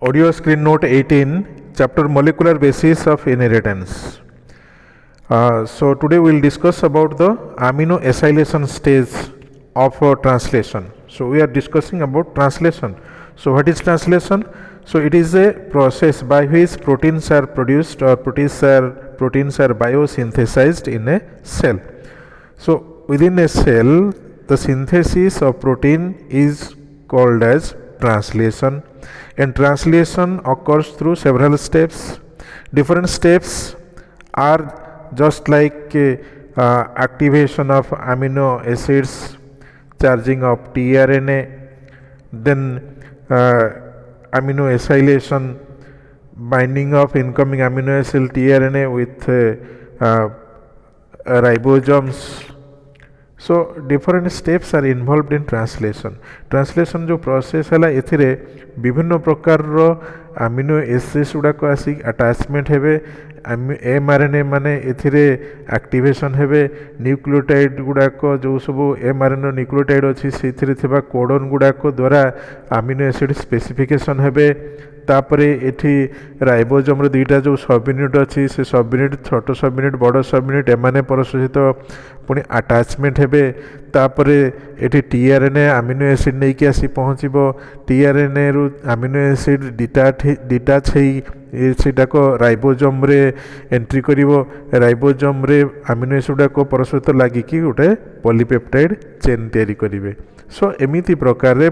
Audio screen note 18, chapter molecular basis of inheritance. So today we will discuss about the amino acylation stage of translation. So we are discussing about translation. So what is translation? So it is a process by which proteins are produced or proteins are biosynthesized in a cell. So within a cell, the synthesis of protein is called as translation, and translation occurs through several steps. Different steps are just like activation of amino acids, charging of tRNA, then amino acylation, binding of incoming amino acid tRNA with ribosomes. So different steps are involved in translation जो process है एथिरे विभिन्न प्रकार amino acids गुड़ाक आसी attachment हेबे mRNA माने एथिरे activation हेबे न्यूक्लियोटाइड गुड़ाक जो सब एमआरएनए न्यूक्लियोटाइड अच्छी से कोडन गुड़ाक द्वारा अमीनो एसिड स्पेसिफिकेशन हेबे तापरे एठी राइबोसोम रे दुईटा जो सब यूनिट अच्छी से सब यूनिट छोट सब यूनिट बड़ सब यूनिट एमाने परस्पर सहित पुणी अटैचमेंट हेबे तापरे एठी टीआरएनए अमीनो एसिड नहीं कि आसी पहुँचब टीआरएनए रु अमीनो एसिड डिटाच हेई सेटाक राइबोसोम रे एंट्री करिवो राइबोसोम रे अमीनो एसिड गुड़ाक परस्पर सहित लागिकी गोटे पॉलीपेप्टाइड चेन तैयारी करिवे। सो एमिति प्रकार रे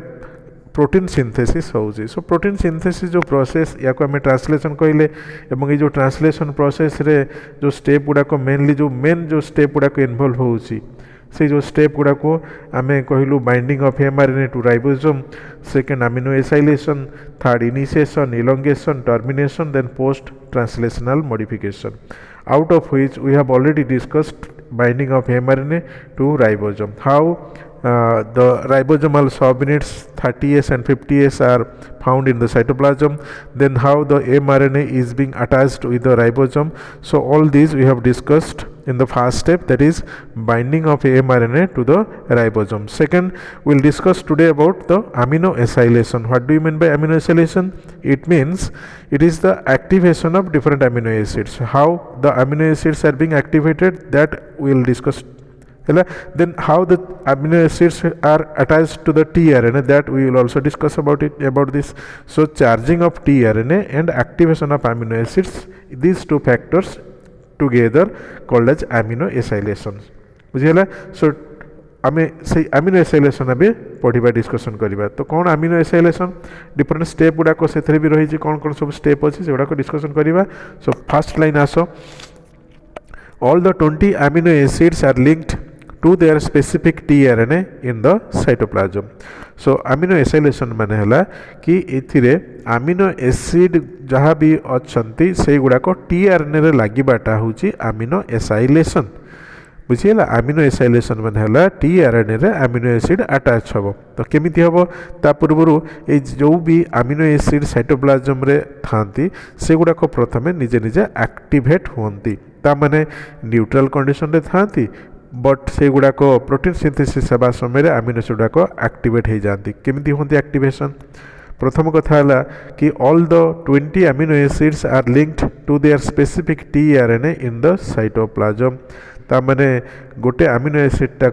प्रोटीन सिंथेसिस होउची। सो प्रोटीन सिंथेसिस जो प्रोसेस या को हमें ट्रांसलेशन कहले एवं ये जो ट्रांसलेशन प्रोसेस रे जो स्टेप गुड़ाक मेनली जो मेन जो स्टेप गुड़ाक इन्वॉल्व होउची से जो स्टेप गुड़ाक आमे कहलु binding of mRNA to ribosome, second aminoacylation, third initiation, elongation, termination, then post translational modification, out of which we have already discussed binding of mRNA to ribosome, how the ribosomal subunits 30S and 50S are found in the cytoplasm, then how the mRNA is being attached with the ribosome. So all these we have discussed in the first step, that is binding of mRNA to the ribosome. Second, we will discuss today about the amino acylation. What do you mean by amino acylation? It means it is the activation of different amino acids. How the amino acids are being activated, that we will discuss. Then how the amino acids are attached to the tRNA, that we will also discuss about this. So charging of tRNA and activation of amino acids, these two factors together called as amino acylation. बुझीगला? सो आमे से amino acylation अबे पढ़िबा discussion करिबा। तो कौन amino acylation different step गुडा को सेथरे भी रही कौन कौन सब स्टेप अछि से गुडा को डिस्कशन करिबा। सो फर्स्ट लाइन आसो, all the 20 amino acids are linked to their specific tRNA in the cytoplasm. So amino acylation माने हला कि एथिरे amino acid जहाँ भी अच्छंती से गुड़ा को tRNA रे लागिबाटा होची amino acylation। बुझिएला? amino acylation माने हला tRNA रे amino acid अटैच हबो। तो केमिति हबो ता पूर्वरु ए जो भी amino acid cytoplasm रे थांती से गुड़ा को प्रथमे निजे निजे एक्टिवेट होंती, ता माने न्यूट्रल कंडीशन रे थांती बट से गुड़ा को प्रोटीन सिंथेसिस हेबा समय अमीनो एसिड गुड़ा को एक्टिवेट हो जाती। केमिति होंती एक्टिवेशन? प्रथम कथा है कि all the 20 amino acids are linked to their specific tRNA in the cytoplasm. ता माने गोटे अमीनो एसिड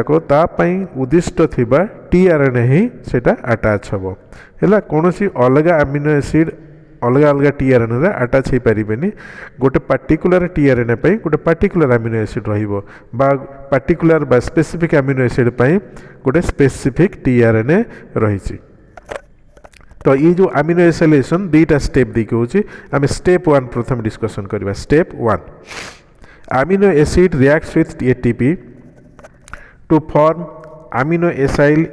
को ता पई उद्दिष्ट थिबा tRNA ही सेटा अटैच हबो। हैला कोनोसी अलग अमीनो एसिड अलग अलग tRNA रे अटैच हो पारिबेनी, गोटे पार्टिकुलर tRNA पई गोटे पार्टिकुलर अमीनो एसिड रहिबो बा पार्टिकुलर बा स्पेसिफिक अमीनो एसिड पई गोटे स्पेसिफिक tRNA रहिछि। तो ये जो अमीनो एसाइलेशन दुईटा स्टेप देखि होछि, आमे स्टेप 1 प्रथम डिस्कशन करबा। Step 1, amino acid reacts with ATP to form amino acyl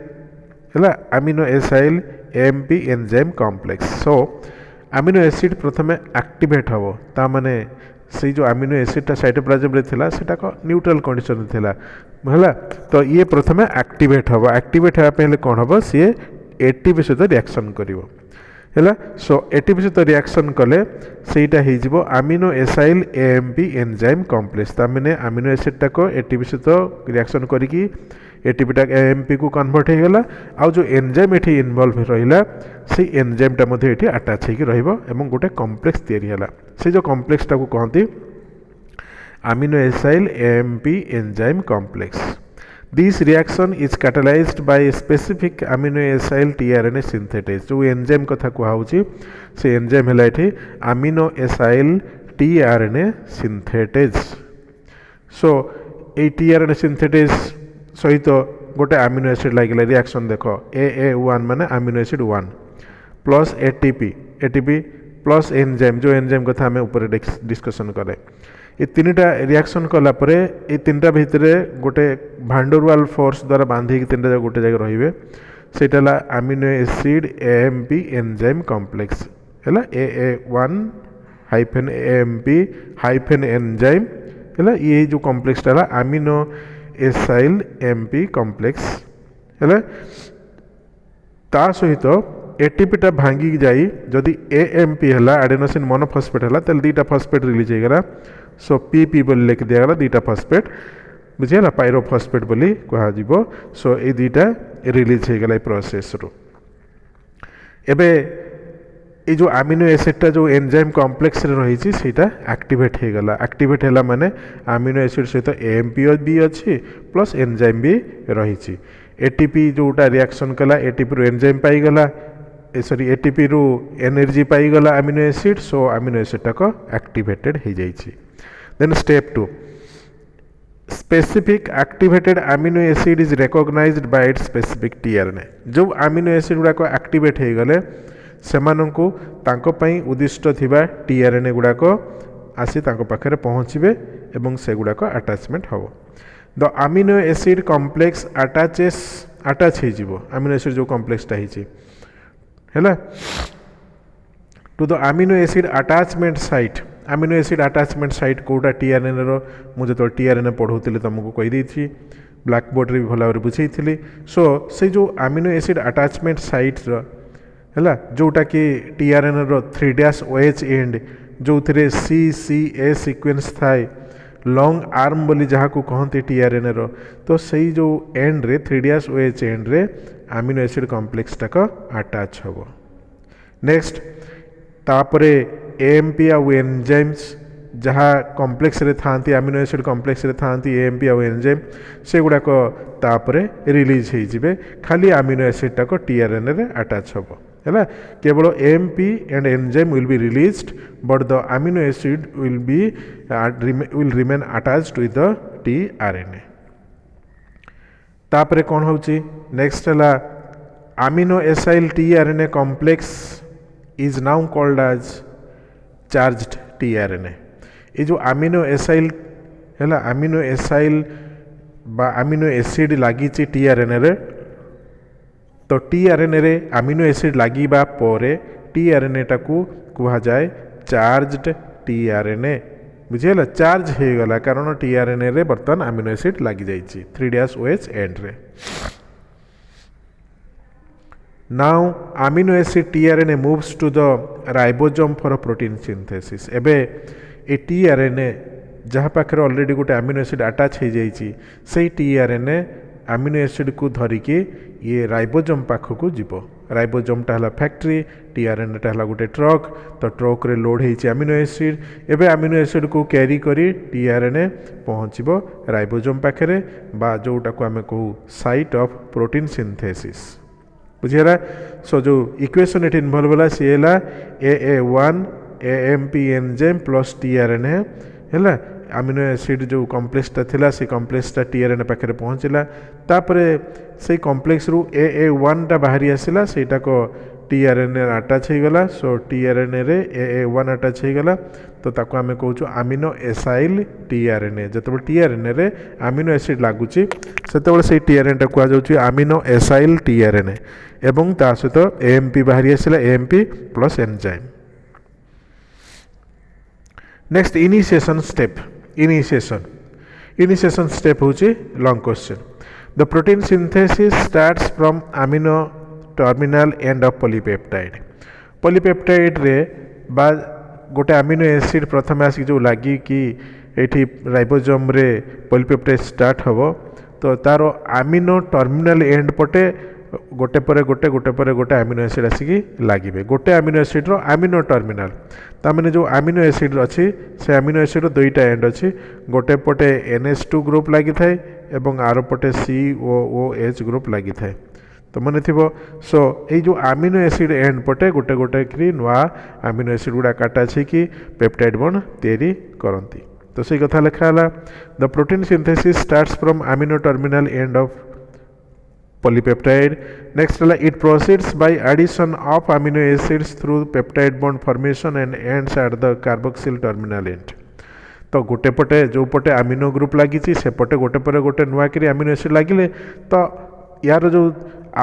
हैला amino acyl AMP enzyme complex. So amino acid प्रथमे एक्टिवेट हम, ता माने से जो अमीनो एसिडटा साइटोप्लाज्म रे थिला सेटा को न्यूट्रल कंडीशन रे थिला हैला। तो ये प्रथमे एक्टिवेट हम, एक्टिवेट हेबा पहले कोन हबो सी एटीपी सहित रिएक्शन करिवो हैला। सो एटीपी सहित रिएक्शन कले सेटा हे जिवो amino acyl AMP enzyme complex. ता माने अमीनो एसिडटा को एटीपी सहित रिएक्शन करिकी एटीपीटा एएमपी को कन्वर्ट हो गला आउ जो एंजाइम एठी इन्वॉल्व रहिला से एंजाइमटा मध्ये एठी अटैच होइकी रहइबो एवं गोटे कॉम्प्लेक्स तयारी हला से जो कॉम्प्लेक्सटा को कहंती amino acyl AMP enzyme complex. This reaction is catalyzed by a specific amino acyl tRNA synthetase. जो एंजाइम कथा कहउची से एंजाइम हला एठी amino acyl tRNA synthetase. So ए tRNA synthetase सहित गोटे amino acid लागिला रिएक्शन देखो AA1 माने amino acid 1 plus ATP plus enzyme जो एंजाइम कथा हमें ऊपर डिस्कशन करे ये तीनटा रिएक्शन कला परे ये तीनटा भितरे गोटे भांडरवाल फोर्स द्वारा बांधी तीनटा गोटे जगह रहिबे सेटा ला amino acid AMP enzyme complex हैला AA1 hyphen AMP hyphen enzyme हैला ये जो कॉम्प्लेक्स ला अमीनो एसाइल एमपी कॉम्प्लेक्स हैला ता सहित एटीपीटा भांगी जाई जदि एएमपी हैला एडेनोसिन मोनोफॉस्फेट हैला तल दीटा फॉस्फेट रिलीज हेगला सो पीपी बोली लिख दिया गला दीटा फॉस्फेट बुझिला पायरोफॉस्फेट बोली कहा जीवो सो ए दीटा रिलीज हे गला प्रोसेस रो एबे ए जो अमीनो एसिड टा जो एंजाइम कॉम्प्लेक्स रे रही छी सेटा एक्टिवेट हे गला एक्टिवेट हैला माने अमीनो एसिड सहित एएमपी भी अछि प्लस एंजाइम भी रही छी एटीपी जोटा रिएक्शन कला एटीपी रो एंजाइम पाई गला सॉरी एटीपी रो एनर्जी पाई गला amino acid so amino acid टा को एक्टिवेटेड हे जाई छी Then step 2. Specific activated amino acid is recognized by its specific tRNA. जो amino acid गुड़ा को activate हो गले सेमानंकु तांको पई उद्दिष्ट थिबा tRNA गुड़ा को आसी तांको पाखरे पहुँचबे एवं से गुड़ा को attachment हो The amino acid complex attach हे जीवो amino acid जो complex टा हिची हैला to the amino acid attachment site amino acid attachment site कोटा टीआरएनए रो मुझे तो टीआरएनए पढ़ौतिले तुमको कहि देछि ब्लैक बोर्ड रे भी भला भाବରେ बुझेइथिली सो से जो अमीनो एसिड अटैचमेंट साइट रो हैला जोटा कि टीआरएनए रो 3' एंड जो थरे CCA सीक्वेंस थाए लॉन्ग आर्म बोली जहाँ को कहते टीआरएनए रो तो सही जो एंड रे 3' एंड रे अमीनो एसिड कॉम्प्लेक्स तक अटैच होबो नेक्स्ट तापरे एएमपी आ एंजाइम्स जहाँ कॉम्प्लेक्स रे थांती अमीनो एसिड कॉम्प्लेक्स रे थांती एएमपी आ एंजाइम से गुडा को तापरे रिलीज हे जिवे खाली अमीनो एसिड टा को टीआरएनए रे अटैच होबो हैला केवल AMP and enzyme will be released but the amino acid will remain attached with the tRNA तापरे कोन होची नेक्स्ट हला amino acyl tRNA complex is now called as charged tRNA ये जो अमीनो एसाइल हैला अमीनो एसाइल बा amino acid लागी ची tRNA रे तो टीआरएनए रे अमीनो एसिड लागी बा परे टीआरएनए टाकू कुहा जाए चार्ज्ड टीआरएनए बुझेला चार्ज हे गला कारण टीआरएनए रे बर्तन अमीनो एसिड लागी जाई ची 3' एंड रे Now amino acid tRNA moves to the ribosome for protein synthesis. एबे ए tRNA जहाँ पाखरे ऑलरेडी गोटे अमीनो एसिड अटैच हो जाइए से tRNA अमीनो एसिड को धरिकी ये राइबोजोम पाखक जीव राइबोजोमटा हला फैक्ट्री tRNA टा हला गोटे ट्रक तो ट्रक रे लोड होइछि अमीनो एसिड एबे अमीनो एसिड को कैरी करी tRNA पहुँचबो राइबोजोम पाखरे बा जोटा को आमे कहू साइट ऑफ प्रोटीन सिंथेसिस बुझेरा सो जो इक्वेशन एट इन्वॉल्व होला सी हैला AA1 AMP enzyme plus tRNA हैला अमीनो एसिड जो कॉम्प्लेक्स ता थिला से कॉम्प्लेक्स ता tRNA पाखरे पहुँचला तापरे से कॉम्प्लेक्स रु AA1 टा बाहरी आसिला सेटा को tRNA अटैच हो गला सो tRNA रे AA1 अटैच हो गला तो ताको आमे कहूछु अमीनो एसाइल tRNA जतबे tRNA रे अमीनो एसिड लागुची सेतबे से tRNA टा कुआ जाउची अमीनो एसाइल tRNA एवं ता सहित AMP बाहरी आसिला AMP plus enzyme next initiation step initiation step होची long question the protein synthesis starts from amino terminal end of polypeptide रे बा गोटे अमीनो एसिड प्रथम आसिक जो लगी कि एठी राइबोसोम रे पॉलीपेप्टाइड स्टार्ट हबो तो तार आमिनो टर्मिनाल एंड पटे गोटे पर गोटे गोटे पर गोटे आमिनो एसिड आसिक लगे गोटे आमिनो एसिड रो आमिनो टर्मिनाल तामें जो आमिनो एसिड अच्छी से आमिनो एसिड दुईटा एंड अच्छी गोटे पटे NH2 ग्रुप लगी थाए एवं आर पटे COOH ग्रुप लगी थाए तो मन थी सो ये जो आमिनो एसिड एंड पटे गोटे गोटे कि नुआ आमिनो एसिड गुड़ा काटा कि पेप्टाइड बॉन्ड तैयारी करती तो सही कथा लिखा है the protein synthesis starts from आमिनो terminal end of polypeptide. Next it proceeds by addition of amino acids through peptide bond formation and ends at the carboxyl terminal end. तो गोटे पटे जो पटे आमिनो ग्रुप लगी से पटे गोटे पर गोटे नुआ कि आमिनो एसिड लगिले तो यार जो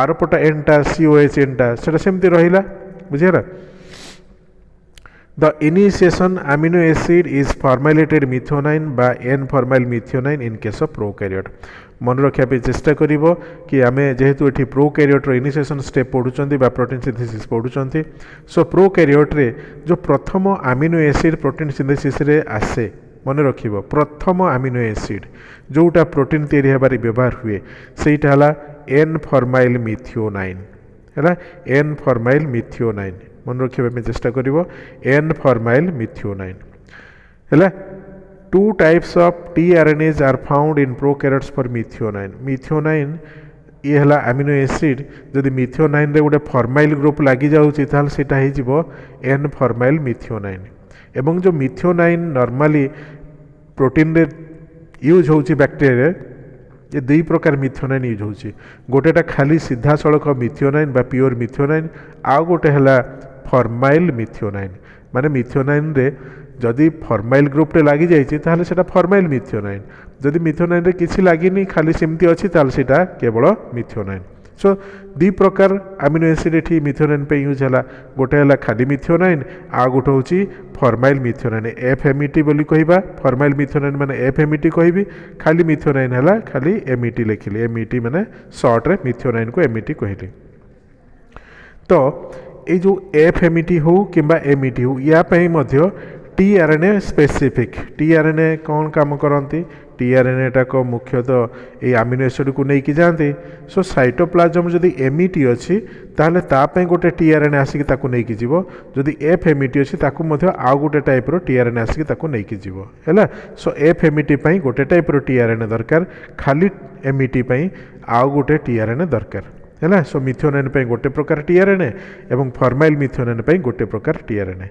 आर पट एंडटा COH एंडटा से सेमती रहा बुझेगा The initiation amino acid is formylated methionine by N-formyl methionine in case of prokaryote. मन रखा चेष्टा करिवो कि आमे जेहेतु एठी प्रोकैरियोट रो इनिशिएशन स्टेप पढुचंती बा प्रोटीन सिंथेसिस पढुचंती सो प्रोकैरियोट रे जो प्रथम अमीनो एसिड प्रोटीन सिंथेसिस रे आसे मन रखिवो प्रथम अमीनो एसिड जोटा प्रोटीन तैयारी हेबार व्यवहार हुए सेटा हला N-formyl methionine हला N-formyl methionine मन रखिबा चेष्टा करिवो N-formyl methionine हला Two types of tRNAs are found in prokaryotes for methionine. Methionine ये हला अमीनो एसिड जदि मिथियोनाइन रे गोटे फॉर्माइल ग्रुप लगी जाउची ताल सेटा हे जिवो N-formyl methionine एवं जो मिथियोनाइन नॉर्मली प्रोटीन रे यूज होउची बैक्टीरिया ये दुई प्रकार मिथियोनाइन यूज होउची गोटेटा खाली सीधा सड़क मिथियोनाइन बा प्योर मिथियोनाइन आ गोटे हला फॉर्माइल मिथियोनाइन माने मिथियोनाइन रे जदि फॉर्माइल ग्रुप रे लगी जाइए ताहले सेटा फॉर्माइल मिथियोनाइन जदि मिथियोनाइन रे किछि लागिनी खाली सेमती अछि ताहले सेटा केवल मिथियोनाइन सो दी प्रकार अमीनो एसिड एठी मिथियोनाइन पे यूज हला गोटे हला खाली मिथियोनाइन आ गोटे होची फॉर्माइल मिथियोनाइन FMET बोली कहिबा फॉर्माइल मिथियोनाइन माने FMET कहिबी खाली मिथियोनाइन हला खाली MET लिखिले MET माने शॉर्ट रे मिथियोनाइन को MET कहिले तो ए जो FMET हो किंबा MET हो या पई मध्य tRNA स्पेसिफिक tRNA कौन काम करती tRNA टा को मुख्यतः ये अमीनो एसिड को नहीं कि जाते सो साइटोप्लाज्म जदि MET अच्छी ताहले तापे गोटे tRNA आसिक ताकू नहीं कि जीवो जदि FMET अच्छी ताकू मध्य आउ गोटे टाइप रो tRNA आसिक ताकू नहीं कि जीवो हैला सो FMET पई गोटे टाइप रो tRNA दरकार खाली MET पई आउ गोटे tRNA दरकार हैला सो मिथियोनाइन पई गोटे प्रकार tRNA एवं फॉर्माइल मिथियोनाइन पई गोटे प्रकार tRNA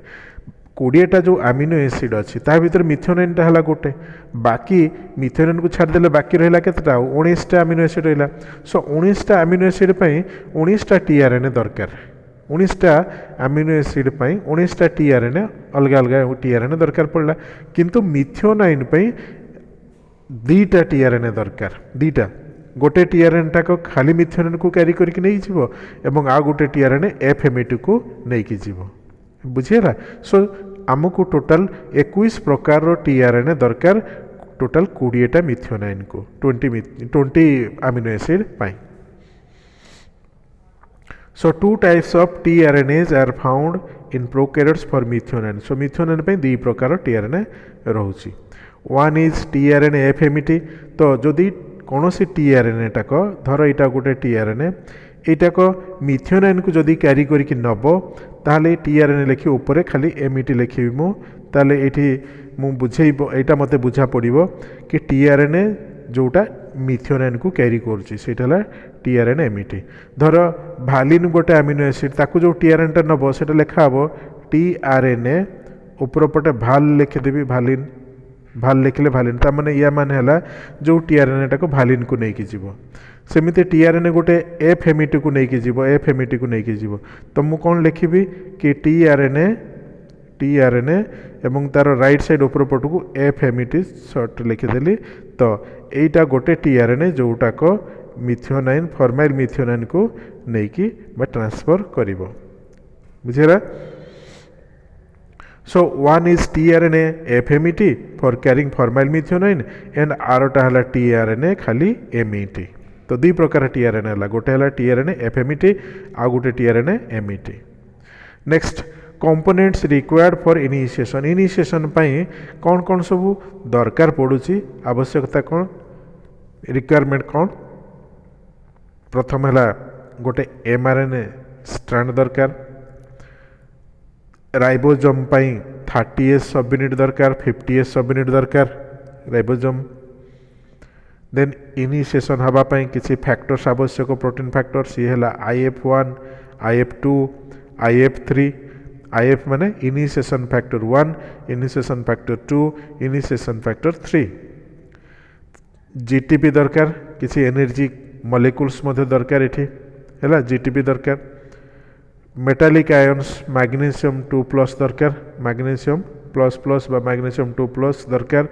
20टा जो अमीनो एसिड अच्छी ता भीतर मिथियोनाइनटा हला गोटे बाकी मिथियोनाइन को छाड़ देले बाकी रहला केतटा 19टा अमीनो एसिड रहला सो 19टा अमीनो एसिड पई 19टा tRNA दरकार 19टा अमीनो एसिड पई 19टा tRNA अलग अलग tRNA दरकार पड़ला किंतु मिथियोनाइन पई 2टा tRNA दरकार 2टा गोटे tRNA टा को खाली मिथियोनाइन को कैरी करके नहीं जीवो एवं आ गोटे tRNA FMET को नहीं कि जीवो बुझेला सो आमको टोटल 21 प्रकार रो tRNA दरकार टोटल 20टा मिथियोनाइन को 20 अमीनो एसिड पाई so two types of tRNAs are found in prokaryotes for methionine so methionine पे दी प्रकार tRNA रहउची वन इज tRNA FMET तो जदि कोनोसी tRNA टाक धर एटा गोटे tRNA एटा को मिथियोनाइन को जदि कैरी करके नबो ताहले tRNA लिखि ऊपर खाली MET लिखिबी मु ताहले एठी मु बुझेइबो एटा मते बुझा पड़िबो कि tRNA जोटा मिथियोनाइन को कैरी करछि सेटा हला tRNA MET धर भालिन गोटे अमीनो एसिड ताकू जो tRNA टा नबो सेटा लेखा हबो tRNA ऊपर पटे भाल लिखि देबी भालिन भाल लिखले भालिन ता माने या माने हला जो tRNA टा को भालिन को नै कि जीवो सेमिति tRNA गोटे FMET को नहीं कि जीवो FMET को नहीं कि जीवो तो मु कौन लिखिबी कि tRNA एवं तार राइट साइड ऊपर पट को FMET शॉर्ट लिखिदेली तो एटा गोटे tRNA जोटा को मिथियोनाइन फॉर्माइल मिथियोनाइन को नहीं कि बा transfer करिवो बुझेरा So one is tRNA FMET for carrying formal methionine and आरोटा हला tRNA खाली MET तो दी प्रकार tRNA हला गोटे हला tRNA FMET आ गोटे tRNA MET next components required for initiation पाई कौन कौन सब दरकार पड़ुची आवश्यकता कौन रिक्वायरमेंट कौन प्रथम है गोटे mRNA स्ट्रैंड दरकार राइबोसोम 30S सब यूनिट दरकार 50S सब यूनिट दरकार राइबोसोम देन इनिशिएशन हवापाई किसी फैक्टर्स आवश्यक प्रोटीन फैक्टर सी है IF1 IF2 IF3 IF माने initiation factor 1 initiation factor 2 initiation factor 3 GTP दरकार किसी एनर्जी मॉलिक्यूल्स मध्य दरकार एठी हैला जीटीपी दरकार मेटालिक आयन्स मैग्नीशियम 2+ दरकार मैग्नीशियम प्लस बा मैग्नीशियम 2+ दरकार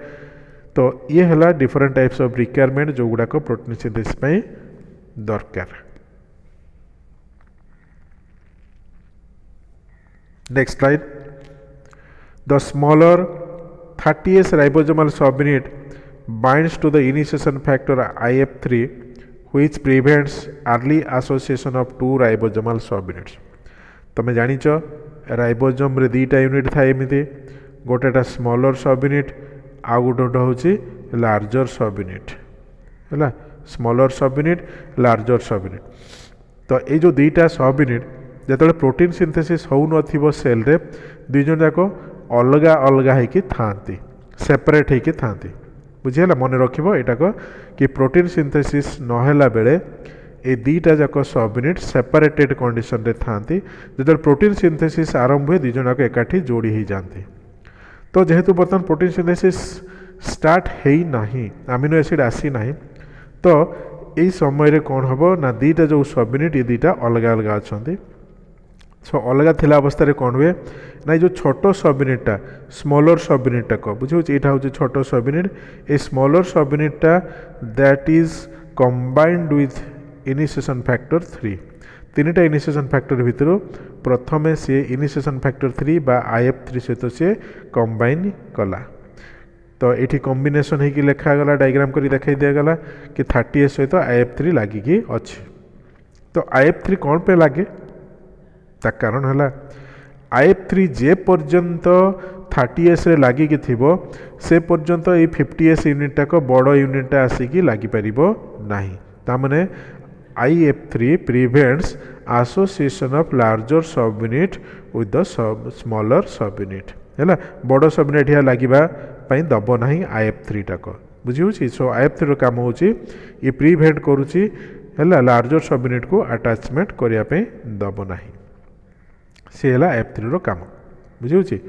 तो ये है डिफरेंट टाइप्स ऑफ रिक्वायरमेंट जो गुड़ाक प्रोटीन सिंथेसिस पे दरकार next slide the smaller 30S ribosomal subunit binds to the initiation factor IF3 which prevents early association of two ribosomal subunits तमे जानिच राइबोसोम रे दीटा यूनिट थाए एमिति गोटेटा स्मॉलर सबयूनिट आ गोटेटा होची larger subunit हैला smaller subunit larger subunit तो ये जो दीटा subunit जेतले protein synthesis हो नथिबो सेल रे दुई जन जाको अलगा अलगा हेकी थांती सेपरेट हेकी थांती बुझीगला मन रखिबो एटाको कि प्रोटीन सिंथेसिस नहेला बेले ए दीटा जाक सब यूनिट सेपरेटेड कंडीशन रे थांती जेतले प्रोटीन सिंथेसिस आरंभ हुए दुई जन जाक एकाठी जोड़ी ही जाती तो जेहेतु बर्तमान प्रोटीन सिंथेसिस स्टार्ट हेई नाही अमीनो एसिड आसी नाही तो यही समय रे कौन हम ना दीटा जो सब यूनिट ये दीटा अलग अलग अच्छा सो अलग थिला अवस्था रे कौन हुए ना जो छोट सब यूनिटा स्मॉलर सब यूनिटा को बुझे यहाँ हूँ छोट सब यूनिट ए स्मॉलर सब यूनिटा that is combined with initiation factor 3 तीनटा इनिशिएशन फैक्टर भितर प्रथमे सी इनिशिएशन फैक्टर 3 बा IF3 सहित सी कंबाइन कला तो ये कॉम्बिनेशन होगी लिखागला डायग्राम करी दिखाई दिगला कि 30S सहित IF3 लगिकी अच्छी तो IF3 कौन पे लगे ता कारण है IF3 जे पर्यंत 30S रे लगिकी थिबो से पर्यंत ये 50S यूनिटा को बड़ यूनिटा आसिकी लगी पारिबो नाही ता माने IF3 prevents association of larger सब यूनिट विथ द स्मॉलर सब यूनिट है बड़ सब यूनिट यहाँ लगिबा पई दब नाही IF3 टाक बुझी सो IF3 रो काम होची ये प्रिवेंट करूची है लार्जर सब यूनिट को अटैचमेंट करिया पे दब नाही से है IF3 रो काम बुझी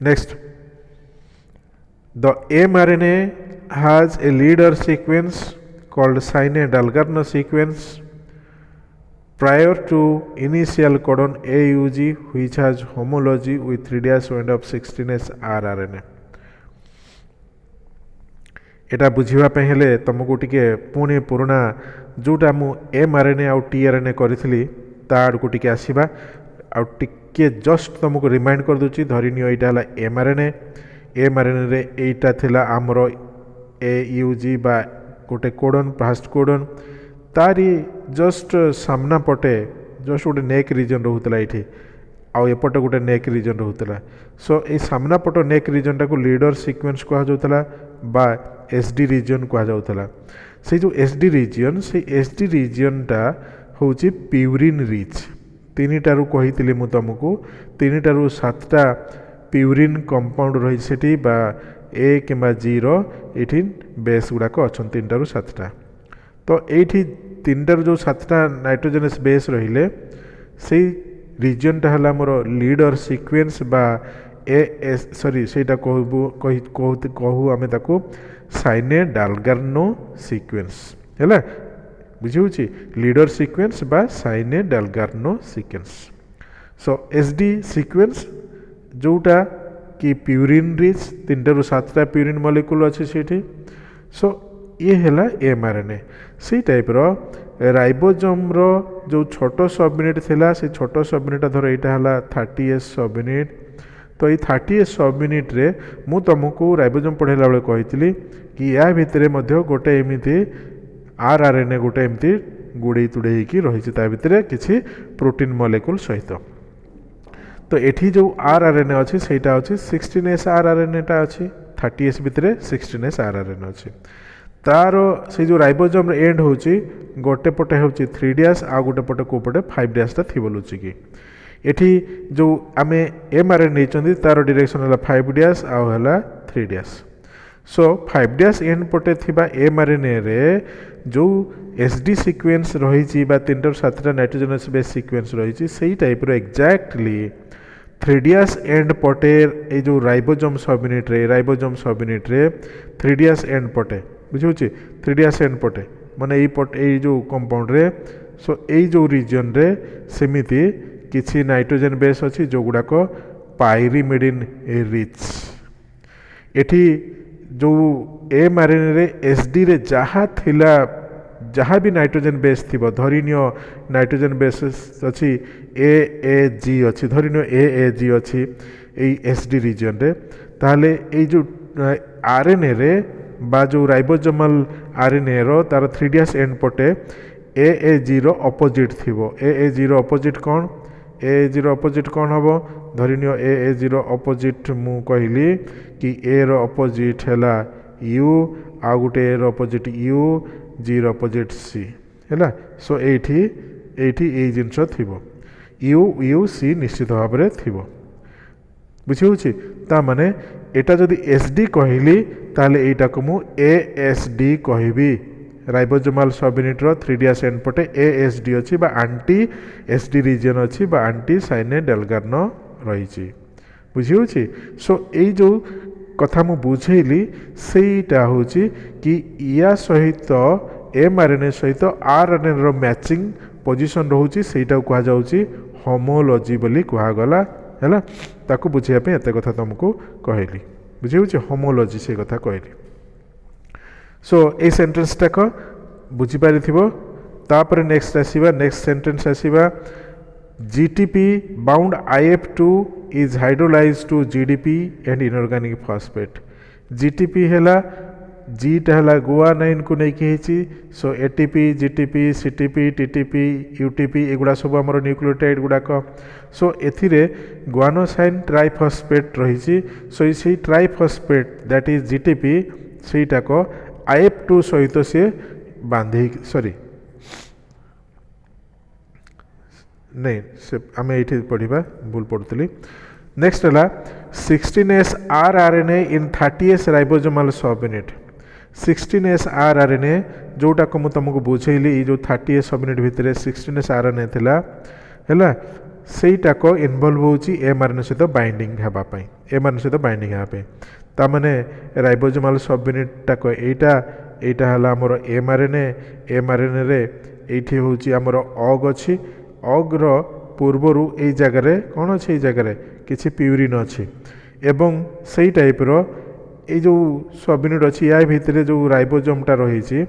next the mRNA has a leader sequence called Sine-Dalgarno sequence prior to initial codon AUG which has homology with 3' end of 16S rRNA एटा बुझीवा पे हेले तुमको टिके पुणे पुराना जोटा मु mRNA आउ tRNA करी ता आड़को टिके आसीबा आउ टिके जस्ट तुमको रिमाइंड कर दूची धरिनियो एटा हला mRNA रे एटा थिला हमरो AUG बा गोटे कोडन फास्ट कोडन तारी जस्ट सामना पटे जस्ट गोटे नेक रीजन रोला ये आउ एपटे गोटे नेक रीजन रोला सो ये सामना पट नेक रीजन टाक लीडर सिक्वेन्स कहुला बा SD रीजन कहुला से जो SD रीजन से SD रीजन टा हूँ प्यूरिन रिच तीन टारू कही मु तुमको 3 टारू 7टा प्यूरिन कंपाउंड रही सेठी बा A किंबा 0 ये बेस गुड़ाक अच्छा 3 टारू 7टा तो ये 3 टारू जो 7टा नाइट्रोजेनस बेस रहिले से रीजन टा हला मोर लीडर सीक्वेंस बा एस सॉरी सेटा कहू आमे ताको साइने-डालगार्नो सीक्वेंस हैला बुझी लीडर सीक्वेंस बा साइने-डालगार्नो सीक्वेंस सो SD सीक्वेंस जोटा कि प्यूरिन रिच 3 टारू 7टा प्यूरिन मॉलिक्यूल अच्छे सेठी सो ये हैला mRNA से टाइप रो राइबोसोम रो जो छोट सब यूनिट थिला से छोट सब यूनिट धर एटा हला 30S सब यूनिट तो ये 30S सब यूनिट रे मु तुमको राइबोसोम पढ़ेला बेले कही कि या भितर मध्य गोटे एमिति rRNA गोटे एमती गुड़े तुड़े रही भितर किसी प्रोटीन मॉलिक्यूल सहित तो एठी जो rRNA अच्छी सेटा अच्छी 16S rRNA टा अच्छी 30S भितर 16S rRNA अच्छी तार से जो राइबोसोम एंड होची गोटे पटे होची 3' आ गोटे पटे को पटे 5' टा थिबो लुचिकी एठी जो आमे mRNA नेचंदी तार डायरेक्शन हला 5' आ हला 3' सो 5' एंड पटे थिबा mRNA रे जो SD सीक्वेंस रही बा 3-7 नाइट्रोजनस बेस सीक्वेंस रही सही टाइप रो एक्जाक्टली 3' एंड पटे ए जो राइबोसोम सबयूनिट रे 3' एंड पटे बुझे 3DS एंड पटे माने यही पट यही जो कंपाउंड रे सो यही जो रीजन रे सेमिति किछि नाइट्रोजन बेस अच्छी जो गुड़ाक पाइरिमिडिन रिच एठी जो mRNA रे SD रे जहाँ भी नाइट्रोजन बेस थिबो धरिनियो नाइट्रोजन बेस अच्छी AAG अच्छी धरिनियो AAG अच्छी यही SD रीजन रे ताहले यही जो RNA रे बा जो राइबोसोमल आरएनए रो तार 3DS एंड पटे AAG रो अपोजिट थिबो AAG रो अपोजिट कौन हबो धरिनियो AAG रो अपोजिट मु कहली कि A रो अपोजिट हैला U आ गुटे A रो अपोजिट U G रो अपोजिट C हैला सो एठी ए जिंस थिबो U C निश्चित भाव रे थिबो बुझी होची ता माने एटा जदि SD कहली ताले एटा को मु ASD कहबी राइबोसोमल सबयूनिट रो 3DS एंड पटे ASD अछि बा एंटी SD रीजन अछि बा एंटी साइने डेलगार्नो रहिछि बुझी होछि सो एई जो कथा मु बुझेली सेईटा होछि कि या सहित mRNA सहित RNA रो मैचिंग पोजीशन रहउछि सेईटा कहा जाउछि होमोलॉजी बोली कहा गला हैला ताकू बुझिया पे एते कथा तुमको कहली बुझे होछि होमोलॉजी से कथा कहली सो ए सेंटेंस टाक बुझी पारि थिबो तापर नेक्स्ट सेंटेंस आसीबा GTP bound IF2 is hydrolyzed to GDP and inorganic phosphate GTP हैला G टा हैला गुआनाइन को नहीं कहिछि सो ATP GTP CTP TTP UTP एगुडा सब हमर न्यूक्लियोटाइड गुडाक सो एथिरे गुआनोसाइन ट्राइफॉस्फेट रहिछि सो इसी ट्राइफॉस्फेट दैट इज GTP सेटा को IF2 सहित से बांधि सॉरी नहीं से आम ये पढ़ा भूल पढ़ुली नेक्स्ट है 16S rRNA in 30S ribosomal subunit 16S rRNA जोटा को मुझे तुमको बुझेली जो 30S सबयूनिट भितर 16S rRNA थिला हैला सेटा को इन्वॉल्व होची mRNA सहित बाइंडिंग हेबा पई mRNA सहित बाइंडिंग हेबा पे ता माने राइबोसोमल सबयूनिट टा को एटा हला हमर mRNA रे एठी होची हमर ऑग अछि ऑग रो पूर्वरु ए जगह रे कोन अछि ए जगह रे किछि प्यूरिन अछि एवं सेही टाइप रो ए जो सबयूनिट अछि या भितरे जो राइबोसोम टा रही छी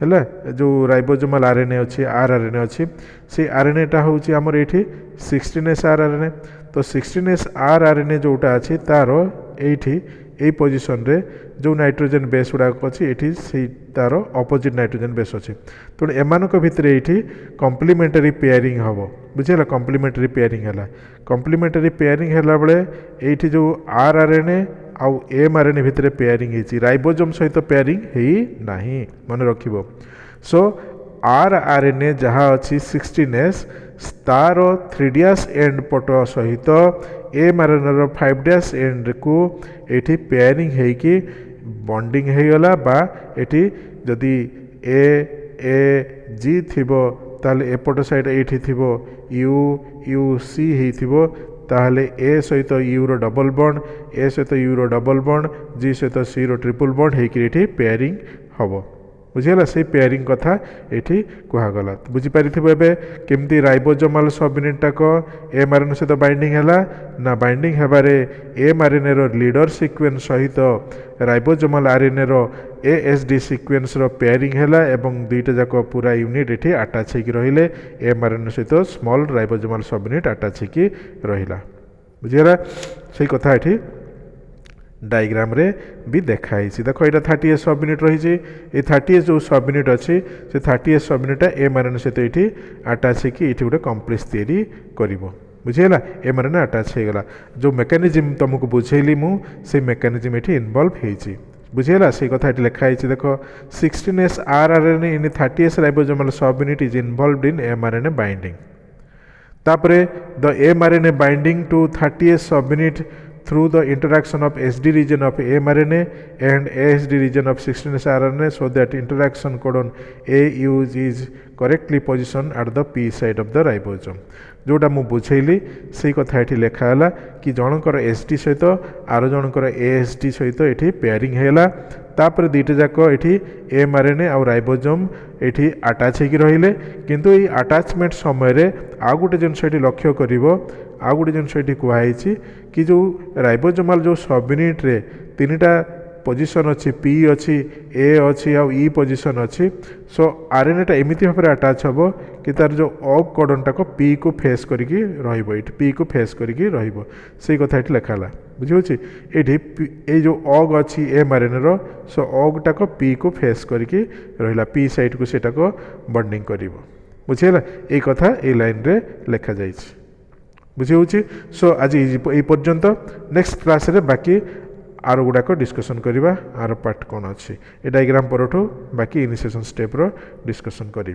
हैला जो राइबोसोमल आरएनए अछि rRNA अछि से आरएनए टा होछि हमर एठी 16S rRNA तो 16S rRNA जोटा अछि तारो एठी ए पोजीशन रे जो नाइट्रोजन बेस गुड़ा अच्छी एठी से तार अपोजिट नाइट्रोजन बेस अच्छी तेणु एमानक भितर एठी कम्प्लीमेंटरी पेयरिंग हम बुझेगा कम्प्लीमेंटरी पेयरिंग है कम्प्लीमेंटरी पेयरिंग है बेले एठी जो rRNA आउ mRNA भितर पेयरिंग है राइबोसोम सहित पेयरिंग है नहीं मन रखिबो सो rRNA जहाँ अच्छी 16S तार 3DS एंड पट सहित mRNA रो 5' एंड को एठी पेयरिंग है कि बॉन्डिंग है गला बा एठी जदि AAG थिबो ताले एपट साइड एठी थिबो UC ही थिबो ताहले A सहित U रो डबल बॉन्ड A सहित U रो डबल बॉन्ड G सहित C रो ट्रिपल बॉन्ड है कि एठी पेयरिंग हबो बुझीगला से पेयरिंग कथा एठी कहगला बुझीपारी एबे केमती राइबोसोमल सबयूनिट टाक mRNA सहित बाइंडिंग हैला ना बाइंडिंग हेबारे mRNA रो लीडर सीक्वेंस सहित राइबोसोमल RNA रो ASD सीक्वेंस रो पेयरिंग हैला एवं दुईटा जाक पूरा यूनिट एठी अटैच हेकि रहिले mRNA सहित स्मॉल राइबोसोमल सबयूनिट अटैच हेकि रहिला बुझीगला सही कथा एठी डायग्राम रे भी देखाई देखो ये 30S सबयूनिट रही 30S जो सबयूनिट अच्छी से 30S सबयूनिट mRNA सहित ये अटैच होकर ये गोटे कम्प्लेक्स तैयारी करिवो। बुझीगला एमआरएनए अटैच हो गला जो मेकानिज्म तुमको बुझेली मु से मेकानिज्म ये इनवॉल्व होती बुझीगला से कथा ये लिखाई देख 16S rRNA in 30S ribosomal sub unit is involved in mRNA binding तापरे the mRNA binding to 30S sub unit through the interaction of SD region of mRNA and ASD region of 16S rRNA so that interaction codon AU is correctly positioned at the P side of the ribosome जोटा मु बुझेली से कथा ये लिखाला कि जनकर SD सहित are Jankar ASD सहित ये pairing है तापर दुईटा जाक ये एमआरएनए आउ राइबोसोम ये अटैच होगी रहिले किंतु ये अटैचमेंट समय आउ गोटे जिनस ये लक्ष्य कर आउ गोटे जिनस ये कहुई कि जो राइबोसोमाल जो सब यूनिट रे तीनटा पोजिशन अच्छी पी अच्छी ए अच्छी आउ ई पोजिशन अच्छी सो आरएनएटा एमती भाव में अटैच हम कि तार जो ऑग कोडनटा को पी को फेस करके पी को फेस करके से कथा ये लिखाला बुझे ये जो ऑग अच्छी एमआरएनए रो सो ऑगटा को पी को फेस करके रहा पी साइड को सेटा को बॉन्डिंग कर बुझेगा ये कथा ये लाइन रे लिखा जाए बुझे सो आज ये पर्यंत नेक्स्ट क्लास रे बाकी आर गुड़ाक डिस्कसन करवा आर पार्ट कौन अच्छी ये डायग्राम परठू बाकी इनिशिएशन स्टेप रो डिस्कसन करी।